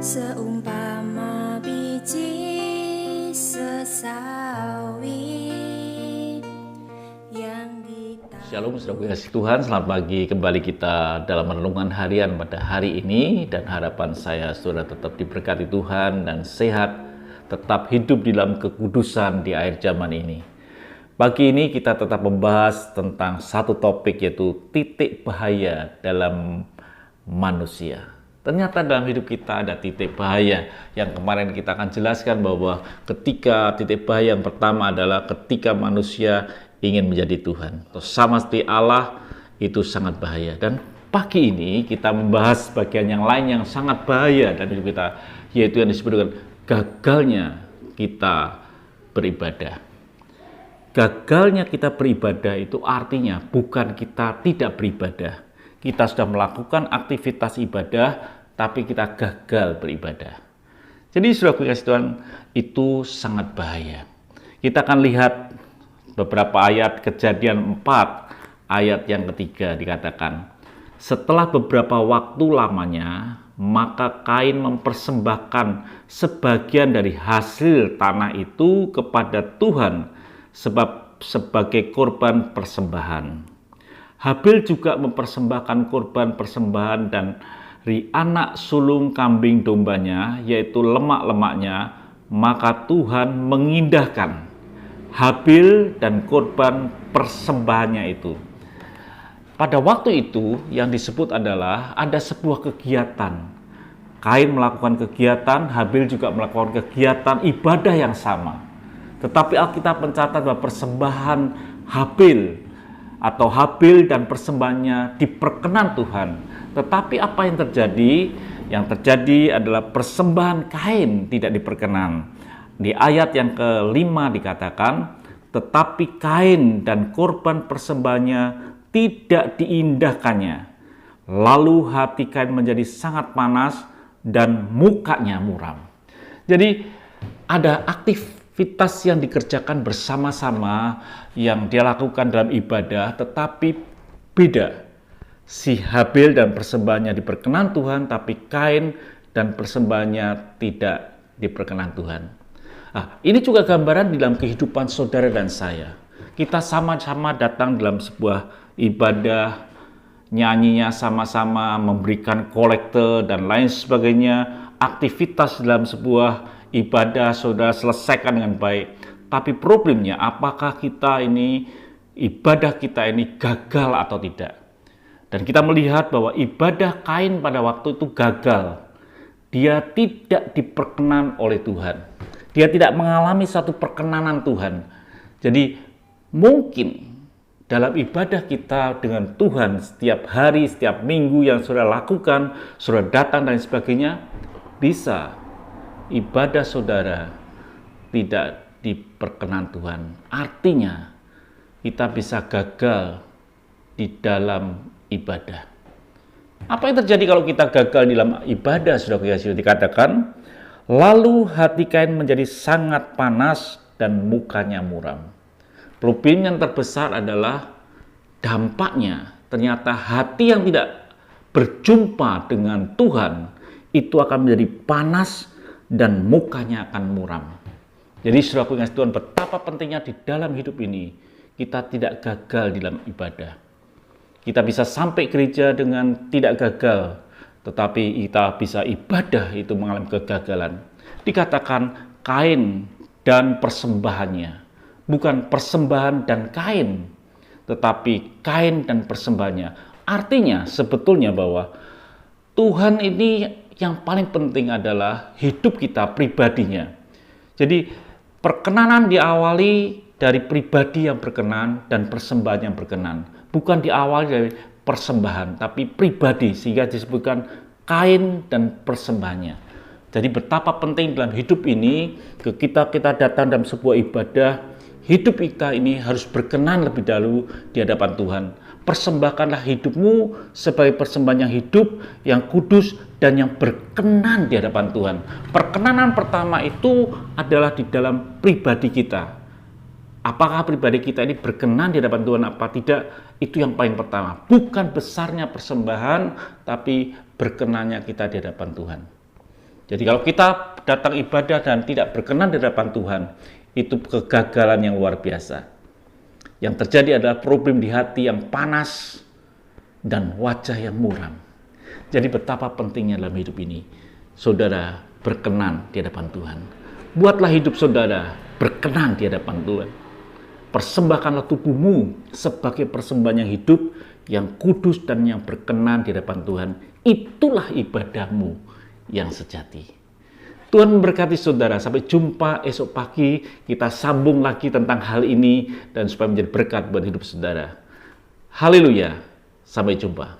Seumpama biji sesawi yang ditanam. Shalom, saudara kasih Tuhan. Selamat pagi kembali kita dalam renungan harian pada hari ini. Dan harapan saya saudara tetap diberkati Tuhan dan sehat, tetap hidup di dalam kekudusan di akhir zaman ini. Pagi ini kita tetap membahas tentang satu topik, yaitu titik bahaya dalam manusia. Ternyata dalam hidup kita ada titik bahaya yang kemarin kita akan jelaskan, bahwa ketika titik bahaya yang pertama adalah ketika manusia ingin menjadi Tuhan. Sama seperti Allah, itu sangat bahaya. Dan pagi ini kita membahas bagian yang lain yang sangat bahaya dalam hidup kita, yaitu yang disebut dengan gagalnya kita beribadah. Gagalnya kita beribadah itu artinya bukan kita tidak beribadah. Kita sudah melakukan aktivitas ibadah, tapi kita gagal beribadah. Jadi saudara kasih Tuhan, itu sangat bahaya. Kita akan lihat beberapa ayat. Kejadian 4 ayat yang ketiga dikatakan, setelah beberapa waktu lamanya, maka Kain mempersembahkan sebagian dari hasil tanah itu kepada Tuhan sebagai korban persembahan. Habil juga mempersembahkan korban persembahan dan anak sulung kambing dombanya, yaitu lemak-lemaknya. Maka Tuhan mengindahkan Habil dan korban persembahannya itu. Pada waktu itu yang disebut adalah ada sebuah kegiatan. Kain melakukan kegiatan, Habil juga melakukan kegiatan ibadah yang sama. Tetapi Alkitab mencatat bahwa persembahan Habil dan persembahannya diperkenan Tuhan. Tetapi apa yang terjadi? Yang terjadi adalah persembahan Kain tidak diperkenan. Di ayat yang kelima dikatakan, tetapi Kain dan korban persembahannya tidak diindahkannya. Lalu hati Kain menjadi sangat panas dan mukanya muram. Jadi ada aktivitas yang dikerjakan bersama-sama yang dia lakukan dalam ibadah, tetapi beda. Si Habil dan persembahannya diperkenan Tuhan, tapi Kain dan persembahannya tidak diperkenan Tuhan. Ini juga gambaran di dalam kehidupan saudara dan saya. Kita sama-sama datang dalam sebuah ibadah, nyanyinya sama-sama, memberikan kolekte dan lain sebagainya. Aktivitas dalam sebuah ibadah saudara selesaikan dengan baik. Tapi problemnya, apakah ibadah kita ini gagal atau tidak? Dan kita melihat bahwa ibadah Kain pada waktu itu gagal. Dia tidak diperkenan oleh Tuhan. Dia tidak mengalami satu perkenanan Tuhan. Jadi mungkin dalam ibadah kita dengan Tuhan setiap hari, setiap minggu yang saudara lakukan, saudara datang dan sebagainya, bisa ibadah saudara tidak diperkenan Tuhan. Artinya kita bisa gagal di dalam ibadah. Apa yang terjadi kalau kita gagal di dalam ibadah? Saudara dikatakan, lalu hati Kain menjadi sangat panas dan mukanya muram. Problem yang terbesar adalah dampaknya. Ternyata hati yang tidak berjumpa dengan Tuhan itu akan menjadi panas dan mukanya akan muram. Jadi saudara kasih Tuhan, betapa pentingnya di dalam hidup ini kita tidak gagal di dalam ibadah. Kita bisa sampai gereja dengan tidak gagal, tetapi kita bisa ibadah itu mengalami kegagalan. Dikatakan Kain dan persembahannya, bukan persembahan dan Kain, tetapi Kain dan persembahannya. Artinya sebetulnya bahwa Tuhan ini yang paling penting adalah hidup kita pribadinya. Jadi perkenanan diawali dari pribadi yang berkenan dan persembahan yang berkenan. Bukan diawali dari persembahan, tapi pribadi, sehingga disebutkan Kain dan persembahannya. Jadi betapa penting dalam hidup ini, kita datang dalam sebuah ibadah, hidup kita ini harus berkenan lebih dahulu di hadapan Tuhan. Persembahkanlah hidupmu sebagai persembahan yang hidup, yang kudus, dan yang berkenan di hadapan Tuhan. Perkenanan pertama itu adalah di dalam pribadi kita. Apakah pribadi kita ini berkenan di hadapan Tuhan apa tidak? Itu yang paling pertama. Bukan besarnya persembahan, tapi berkenannya kita di hadapan Tuhan. Jadi kalau kita datang ibadah dan tidak berkenan di hadapan Tuhan, itu kegagalan yang luar biasa. Yang terjadi adalah problem di hati yang panas dan wajah yang muram. Jadi betapa pentingnya dalam hidup ini, saudara berkenan di hadapan Tuhan. Buatlah hidup saudara berkenan di hadapan Tuhan. Persembahkanlah tubuhmu sebagai persembahan yang hidup, yang kudus dan yang berkenan di hadapan Tuhan. Itulah ibadahmu yang sejati. Tuhan memberkati saudara. Sampai jumpa esok pagi. Kita sambung lagi tentang hal ini dan supaya menjadi berkat buat hidup saudara. Haleluya. Sampai jumpa.